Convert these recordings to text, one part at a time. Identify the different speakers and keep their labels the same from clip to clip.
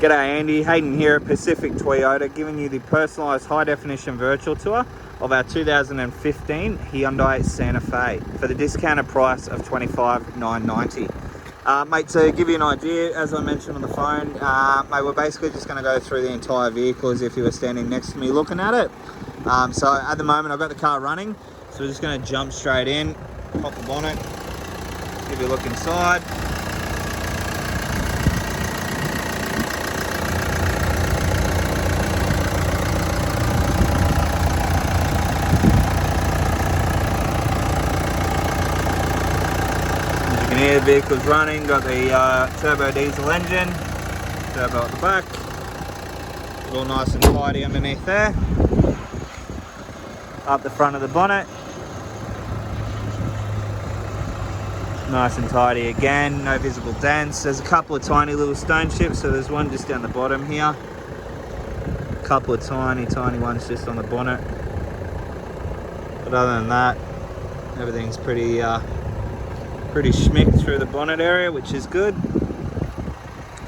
Speaker 1: G'day Andy, Hayden here at Pacific Toyota, giving you the personalised high-definition virtual tour of our 2015 Hyundai Santa Fe for the discounted price of $25,990. Mate, to give you an idea, as I mentioned on the phone, mate, we're basically just going to go through the entire vehicle as if you were standing next to me looking at it. So at the moment I've got the car running, so we're just going to jump straight in, pop the bonnet, give you a look inside. The vehicle's running, got the turbo diesel engine, turbo at the back, all nice and tidy underneath there. Up the front of the bonnet, nice and tidy again, no visible dents. There's a couple of tiny little stone chips, so there's one just down the bottom here, a couple of tiny ones just on the bonnet, but other than that everything's pretty schmicked through the bonnet area, which is good.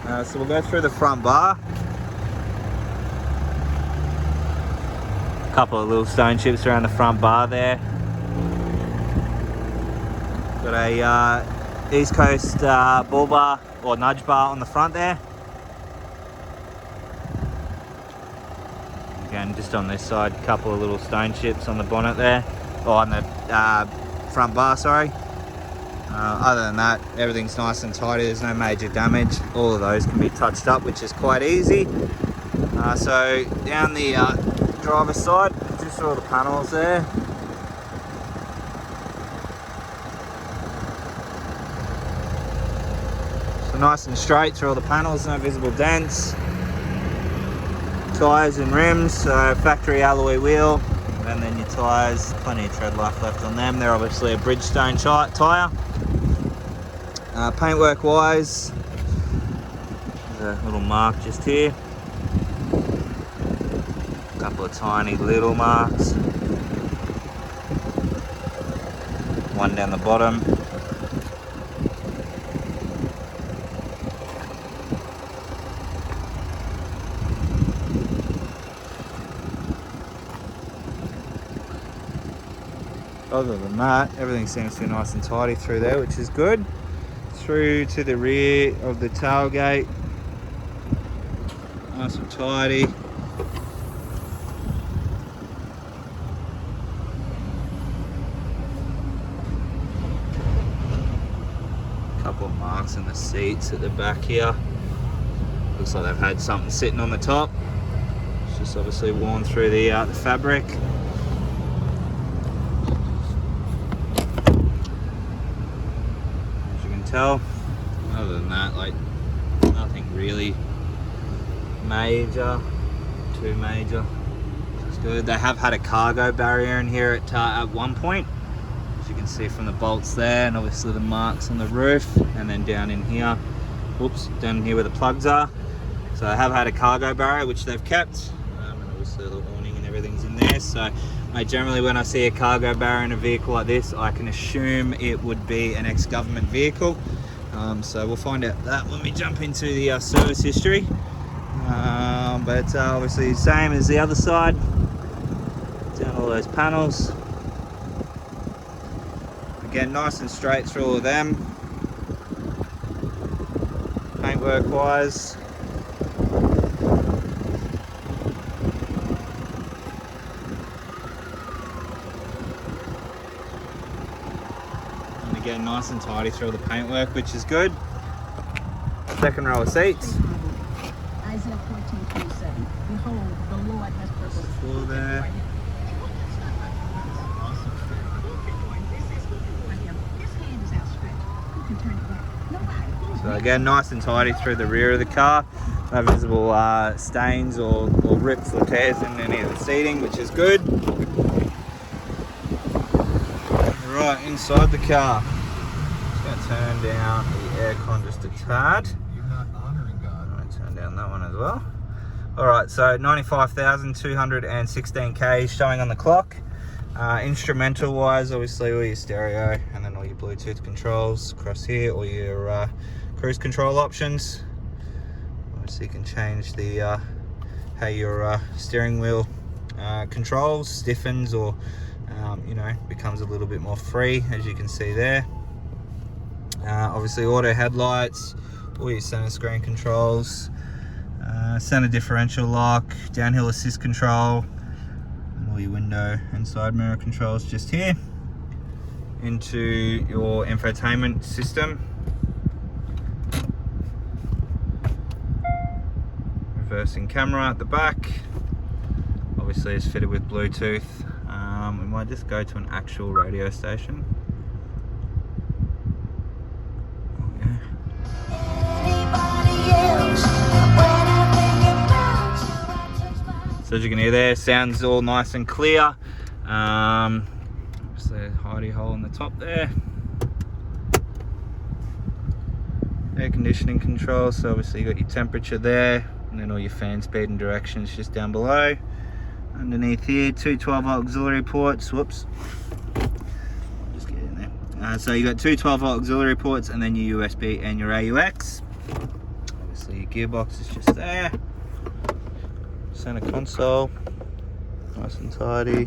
Speaker 1: So we'll go through the front bar. A couple of little stone chips around the front bar there. Got a East Coast bull bar or nudge bar on the front there. Again, just on this side, a couple of little stone chips on the bonnet there, or on the front bar, sorry. Other than that, everything's nice and tidy, there's no major damage. All of those can be touched up, which is quite easy. So down the driver's side, just all the panels there. So nice and straight through all the panels, no visible dents. Tyres and rims, so factory alloy wheel, and then your tyres, plenty of tread life left on them. They're obviously a Bridgestone tyre. Paintwork wise, there's a little mark just here, a couple of tiny little marks, one down the bottom. Other than that, everything seems to be nice and tidy through there, which is good. Through to the rear of the tailgate, nice and tidy. Couple of marks in the seats at the back here. Looks like they've had something sitting on the top. It's just obviously worn through the fabric. Tell. Other than that, like, nothing really too major. It's good. They have had a cargo barrier in here at one point, as you can see from the bolts there, and obviously the marks on the roof, and then down in here, down here where the plugs are. So they have had a cargo barrier, which they've kept, and obviously the awning and everything's in there. So generally when I see a cargo barrier in a vehicle like this, I can assume it would be an ex-government vehicle. So we'll find out that when we jump into the service history. But obviously same as the other side, down all those panels. Again, nice and straight through all of them. Paintwork wise, again, nice and tidy through all the paintwork, which is good. Second row of seats.
Speaker 2: Isaiah 14:27. Behold, the Lord has purposed.
Speaker 1: Floor there. So again, nice and tidy through the rear of the car. No visible stains or rips or tears in any of the seating, which is good. Right, inside the car. Just going to turn down the aircon just a tad.
Speaker 3: You're not honoring God.
Speaker 1: I'm going to turn down that one as well. Alright, so 95,216 K showing on the clock. Instrumental wise, obviously all your stereo and then all your Bluetooth controls across here, all your cruise control options. Obviously you can change the how your steering wheel controls, stiffens, or you know, becomes a little bit more free, as you can see there. Obviously auto headlights, all your center screen controls, center differential lock, downhill assist control, and all your window and side mirror controls just here. Into your infotainment system, reversing camera at the back, obviously it's fitted with Bluetooth. We might just go to an actual radio station. So as you can hear there, sounds all nice and clear. Obviously a hidey hole in the top there. Air conditioning control, so obviously you got your temperature there, and then all your fan speed and directions just down below. Underneath here, two 12-volt auxiliary ports. Whoops. I'll just get in there. So you got two 12-volt auxiliary ports, and then your USB and your AUX. Obviously your gearbox is just there. Center console, nice and tidy.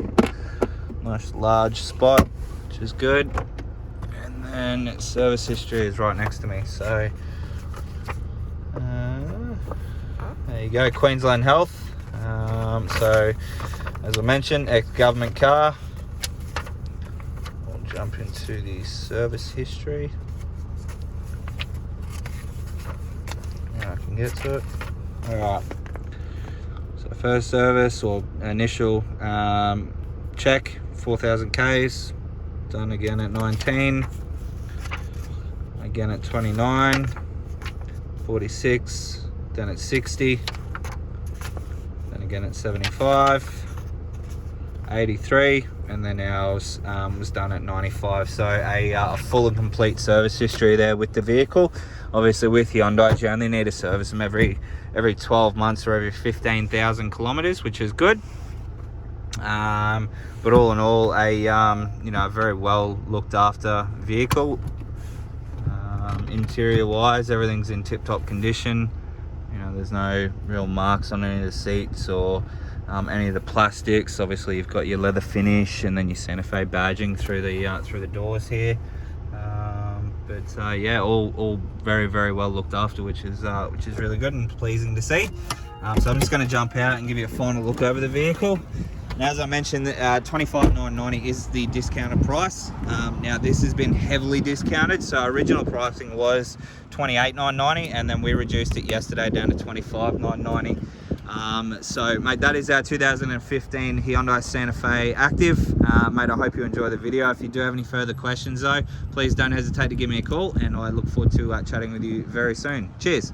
Speaker 1: Nice large spot, which is good. And then service history is right next to me. So there you go, Queensland Health. So as I mentioned, ex-government car. We'll jump into the service history. Now I can get to it. Alright. So first service or initial check, 4,000 Ks. Done again at 19. Again at 29. 46. Then at 60. Again at 75, 83, and then ours was done at 95. So a full and complete service history there with the vehicle. Obviously with Hyundai you only need to service them every 12 months or every 15,000 kilometers, which is good. But all in all, you know, a very well looked after vehicle. Interior wise, everything's in tip-top condition. You know, there's no real marks on any of the seats or any of the plastics. Obviously you've got your leather finish and then your Santa Fe badging through the doors here. But yeah, all very, very well looked after, which is really good and pleasing to see. So I'm just going to jump out and give you a final look over the vehicle. Now, as I mentioned, $25,990 is the discounted price. Now this has been heavily discounted, so original pricing was $28,990, and then we reduced it yesterday down to $25,990. So mate, that is our 2015 Hyundai Santa Fe Active. Mate, I hope you enjoy the video. If you do have any further questions though, please don't hesitate to give me a call, and I look forward to chatting with you very soon. Cheers.